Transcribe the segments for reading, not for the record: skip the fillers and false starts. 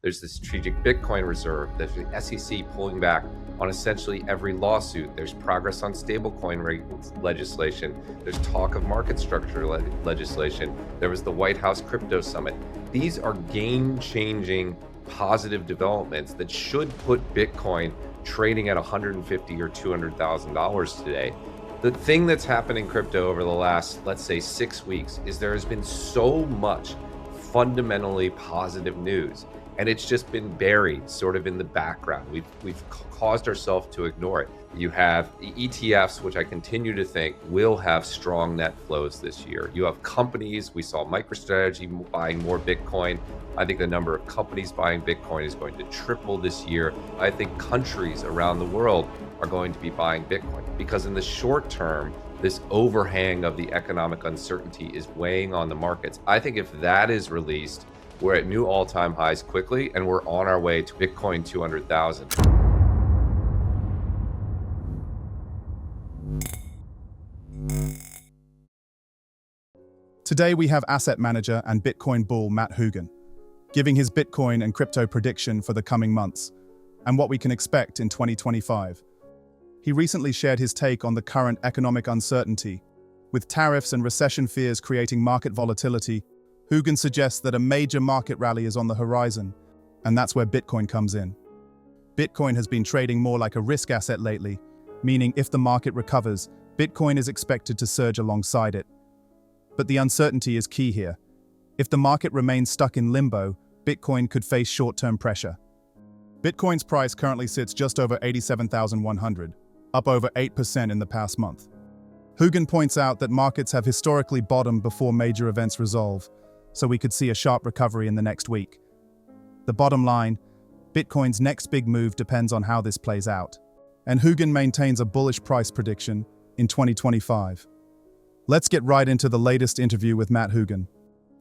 There's the strategic Bitcoin reserve. There's the SEC pulling back on essentially every lawsuit. There's progress on stablecoin legislation. There's talk of market structure legislation. There was the White House crypto summit. These are game-changing positive developments that should put Bitcoin trading at $150,000 or $200,000 today. The thing that's happened in crypto over the last, let's say, 6 weeks is there has been so much fundamentally positive news, and it's just been buried sort of in the background. We've caused ourselves to ignore it. You have the ETFs, which I continue to think will have strong net flows this year. You have companies. We saw MicroStrategy buying more Bitcoin. I think the number of companies buying Bitcoin is going to triple this year. I think countries around the world are going to be buying Bitcoin because in the short term, this overhang of the economic uncertainty is weighing on the markets. I think if that is released, we're at new all-time highs quickly, and we're on our way to Bitcoin 200,000. Today we have asset manager and Bitcoin bull Matt Hougan, giving his Bitcoin and crypto prediction for the coming months and what we can expect in 2025. He recently shared his take on the current economic uncertainty. With tariffs and recession fears creating market volatility, Hougan suggests that a major market rally is on the horizon, and that's where Bitcoin comes in. Bitcoin has been trading more like a risk asset lately, meaning if the market recovers, Bitcoin is expected to surge alongside it. But the uncertainty is key here. If the market remains stuck in limbo, Bitcoin could face short-term pressure. Bitcoin's price currently sits just over 87,100, up over 8% in the past month. Hougan points out that markets have historically bottomed before major events resolve, so we could see a sharp recovery in the next week. The bottom line, Bitcoin's next big move depends on how this plays out, and Hougan maintains a bullish price prediction in 2025. Let's get right into the latest interview with Matt Hougan,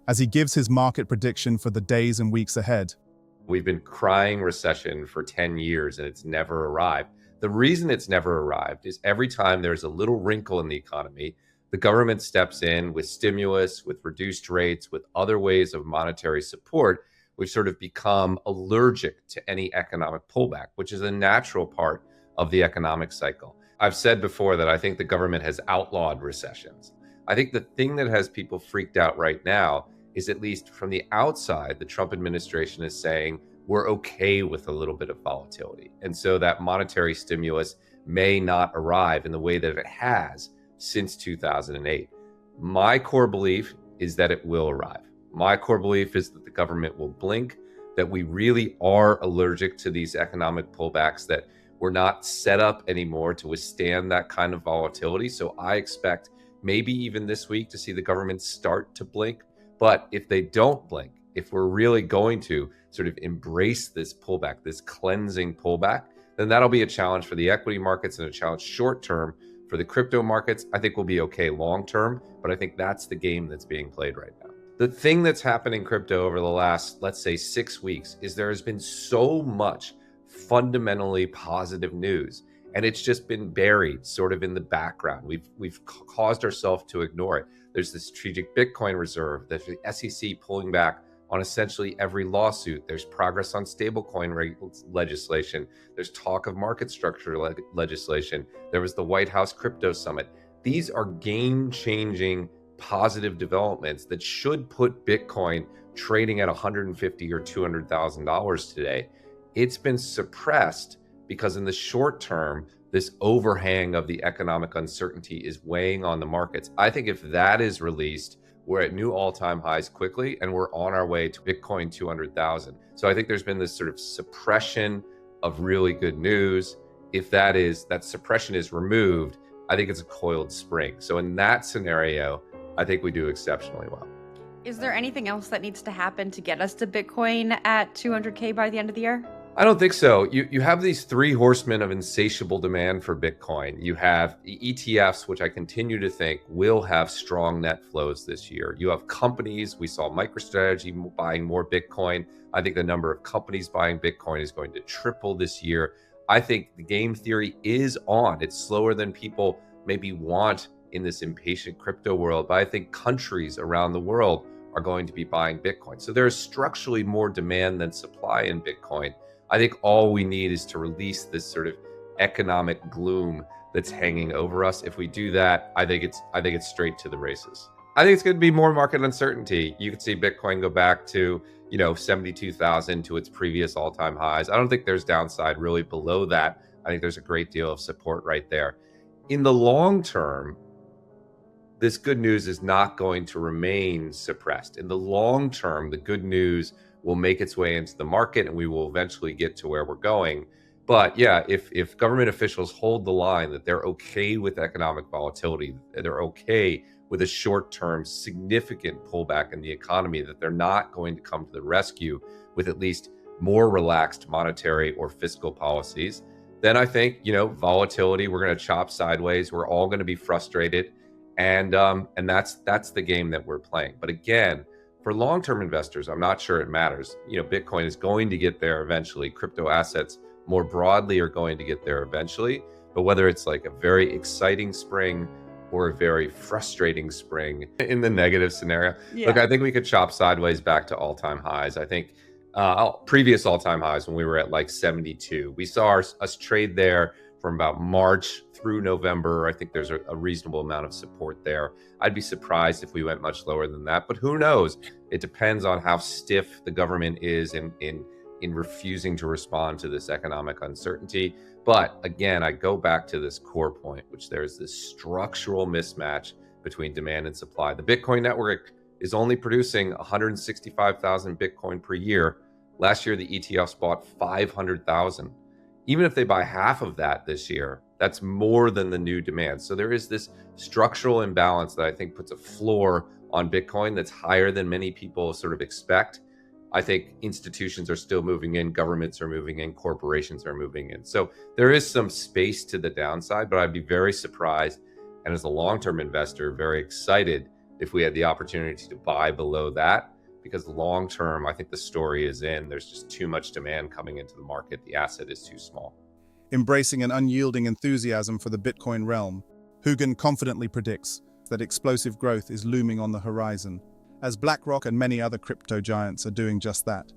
as he gives his market prediction for the days and weeks ahead. We've been crying recession for 10 years and it's never arrived. The reason it's never arrived is every time there's a little wrinkle in the economy, the government steps in with stimulus, with reduced rates, with other ways of monetary support. We've sort of become allergic to any economic pullback, which is a natural part of the economic cycle. I've said before that I think the government has outlawed recessions. I think the thing that has people freaked out right now is, at least from the outside, the Trump administration is saying we're okay with a little bit of volatility. And so that monetary stimulus may not arrive in the way that it has since 2008. My core belief is that it will arrive. My core belief is that the government will blink, that we really are allergic to these economic pullbacks, that we're not set up anymore to withstand that kind of volatility. So I expect maybe even this week to see the government start to blink. But if they don't blink, if we're really going to sort of embrace this pullback, this cleansing pullback, then that'll be a challenge for the equity markets and a challenge short term for the crypto markets. I think we'll be okay long term, but I think that's the game that's being played right now. The thing that's happened in crypto over the last, let's say, 6 weeks is there has been so much fundamentally positive news, and it's just been buried sort of in the background. We've caused ourselves to ignore it. There's the strategic Bitcoin reserve. There's the SEC pulling back on essentially every lawsuit. There's progress on stablecoin legislation. There's talk of market structure legislation. There was the White House crypto summit. These are game-changing positive developments that should put Bitcoin trading at $150,000 or $200,000 today. It's been suppressed because in the short term, this overhang of the economic uncertainty is weighing on the markets. I think if that is released, we're at new all-time highs quickly, and we're on our way to Bitcoin 200,000. So I think there's been this sort of suppression of really good news. If that suppression is removed, I think it's a coiled spring. So in that scenario, I think we do exceptionally well. Is there anything else that needs to happen to get us to Bitcoin at 200K by the end of the year? I don't think so. You have these three horsemen of insatiable demand for Bitcoin. You have the ETFs, which I continue to think will have strong net flows this year. You have companies. We saw MicroStrategy buying more Bitcoin. I think the number of companies buying Bitcoin is going to triple this year. I think the game theory is on. It's slower than people maybe want in this impatient crypto world, but I think countries around the world are going to be buying Bitcoin. So there's structurally more demand than supply in Bitcoin. I think all we need is to release this sort of economic gloom that's hanging over us. If we do that, I think it's straight to the races. I think it's going to be more market uncertainty. You could see Bitcoin go back to, 72,000 to its previous all-time highs. I don't think there's downside really below that. I think there's a great deal of support right there. In the long term, this good news is not going to remain suppressed. In the long term, the good news will make its way into the market and we will eventually get to where we're going. But yeah, if government officials hold the line that they're okay with economic volatility, they're okay with a short-term significant pullback in the economy, that they're not going to come to the rescue with at least more relaxed monetary or fiscal policies, then I think, volatility, we're going to chop sideways. We're all going to be frustrated. And that's the game that we're playing. But again, for long-term investors, I'm not sure it matters. Bitcoin is going to get there eventually. Crypto assets more broadly are going to get there eventually. But whether it's like a very exciting spring or a very frustrating spring in the negative scenario, look, I think we could chop sideways back to all-time highs. I think previous all-time highs when we were at like 72. We saw us trade there from about March through November. I think there's a reasonable amount of support there. I'd be surprised if we went much lower than that, but who knows? It depends on how stiff the government is in refusing to respond to this economic uncertainty. But again, I go back to this core point, which there's this structural mismatch between demand and supply. The Bitcoin network is only producing 165,000 Bitcoin per year. Last year, the ETFs bought 500,000. Even if they buy half of that this year, that's more than the new demand. So there is this structural imbalance that I think puts a floor on Bitcoin that's higher than many people sort of expect. I think institutions are still moving in, governments are moving in, corporations are moving in. So there is some space to the downside, but I'd be very surprised, and as a long-term investor, very excited if we had the opportunity to buy below that, because long-term, I think the story is in. There's just too much demand coming into the market. The asset is too small. Embracing an unyielding enthusiasm for the Bitcoin realm, Hougan confidently predicts that explosive growth is looming on the horizon, as BlackRock and many other crypto giants are doing just that.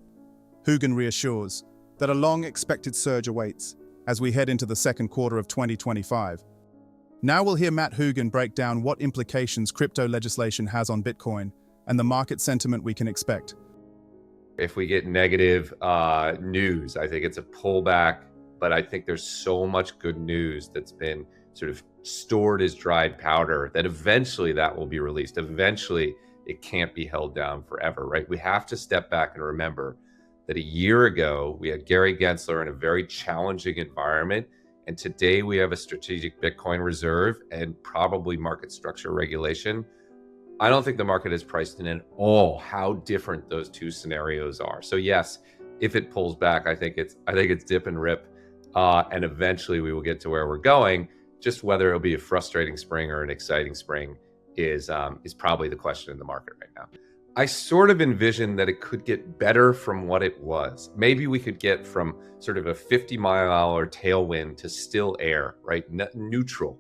Hougan reassures that a long-expected surge awaits as we head into the second quarter of 2025. Now we'll hear Matt Hougan break down what implications crypto legislation has on Bitcoin and the market sentiment we can expect. If we get negative news, I think it's a pullback, but I think there's so much good news that's been sort of stored as dried powder that eventually that will be released. Eventually, it can't be held down forever, right? We have to step back and remember that a year ago, we had Gary Gensler in a very challenging environment. And today we have a strategic Bitcoin reserve and probably market structure regulation. I don't think the market is priced in at all how different those two scenarios are. So yes, if it pulls back, I think it's dip and rip. And eventually we will get to where we're going. Just whether it'll be a frustrating spring or an exciting spring is probably the question in the market right now. I sort of envision that it could get better from what it was. Maybe we could get from sort of a 50-mile-an-hour tailwind to still air, right? Neutral.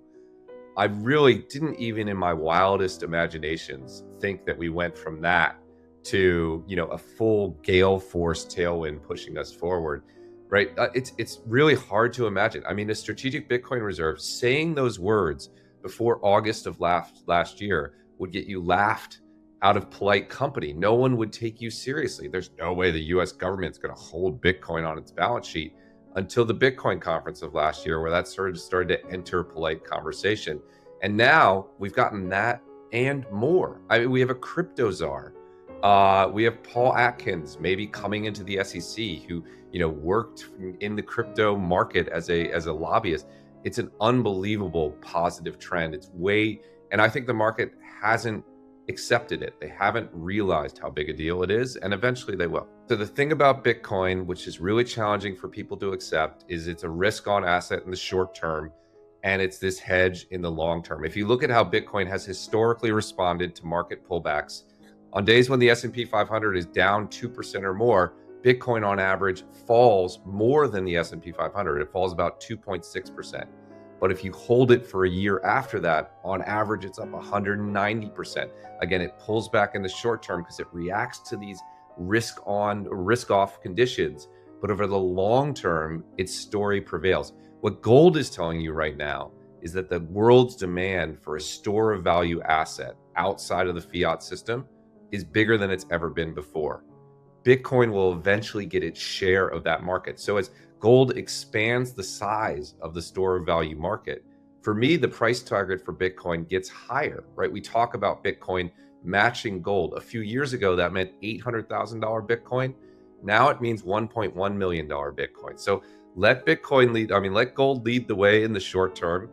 I really didn't even in my wildest imaginations think that we went from that to, a full gale force tailwind pushing us forward, right? It's really hard to imagine. I mean, a strategic Bitcoin reserve, saying those words before August of last year would get you laughed out of polite company. No one would take you seriously. There's no way the US government's going to hold Bitcoin on its balance sheet until the Bitcoin conference of last year, where that sort of started to enter polite conversation. And now we've gotten that and more. I mean, we have a crypto czar. We have Paul Atkins maybe coming into the SEC, who worked in the crypto market as a lobbyist. It's an unbelievable positive trend. And I think the market hasn't accepted it. They haven't realized how big a deal it is, and eventually they will. So the thing about Bitcoin, which is really challenging for people to accept, is it's a risk-on asset in the short term, and it's this hedge in the long term. If you look at how Bitcoin has historically responded to market pullbacks, on days when the S&P 500 is down 2% or more, Bitcoin on average falls more than the S&P 500. It falls about 2.6%. But if you hold it for a year after that, on average, it's up 190%. Again, it pulls back in the short term because it reacts to these risk on, risk off conditions. But over the long term, its story prevails. What gold is telling you right now is that the world's demand for a store of value asset outside of the fiat system is bigger than it's ever been before. Bitcoin will eventually get its share of that market. So as gold expands the size of the store of value market, for me, the price target for Bitcoin gets higher, right? We talk about Bitcoin matching gold. A few years ago, that meant $800,000 Bitcoin. Now it means $1.1 million Bitcoin. So let Bitcoin lead, let gold lead the way in the short term.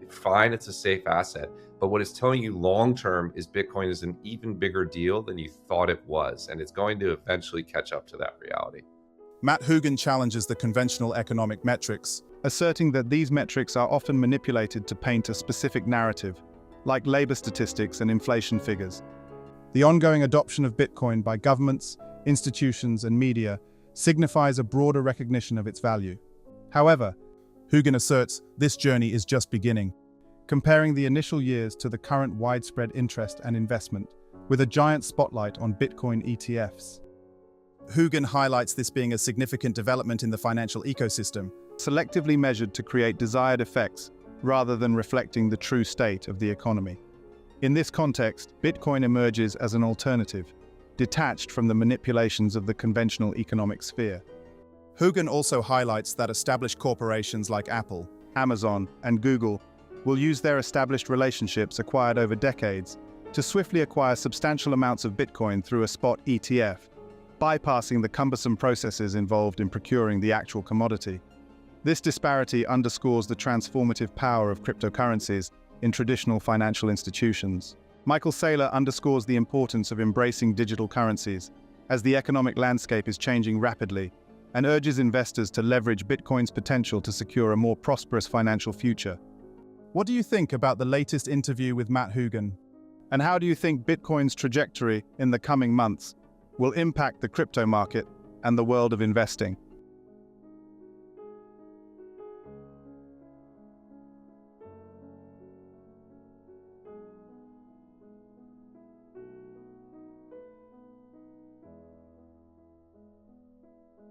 Fine, it's a safe asset. But what it's telling you long term is Bitcoin is an even bigger deal than you thought it was. And it's going to eventually catch up to that reality. Matt Hougan challenges the conventional economic metrics, asserting that these metrics are often manipulated to paint a specific narrative, like labor statistics and inflation figures. The ongoing adoption of Bitcoin by governments, institutions, and media signifies a broader recognition of its value. However, Hougan asserts this journey is just beginning, comparing the initial years to the current widespread interest and investment, with a giant spotlight on Bitcoin ETFs. Hougan highlights this being a significant development in the financial ecosystem, selectively measured to create desired effects rather than reflecting the true state of the economy. In this context, Bitcoin emerges as an alternative, detached from the manipulations of the conventional economic sphere. Hougan also highlights that established corporations like Apple, Amazon, and Google will use their established relationships acquired over decades to swiftly acquire substantial amounts of Bitcoin through a spot ETF, bypassing the cumbersome processes involved in procuring the actual commodity. This disparity underscores the transformative power of cryptocurrencies in traditional financial institutions. Michael Saylor underscores the importance of embracing digital currencies as the economic landscape is changing rapidly, and urges investors to leverage Bitcoin's potential to secure a more prosperous financial future. What do you think about the latest interview with Matt Hougan? And how do you think Bitcoin's trajectory in the coming months will impact the crypto market and the world of investing?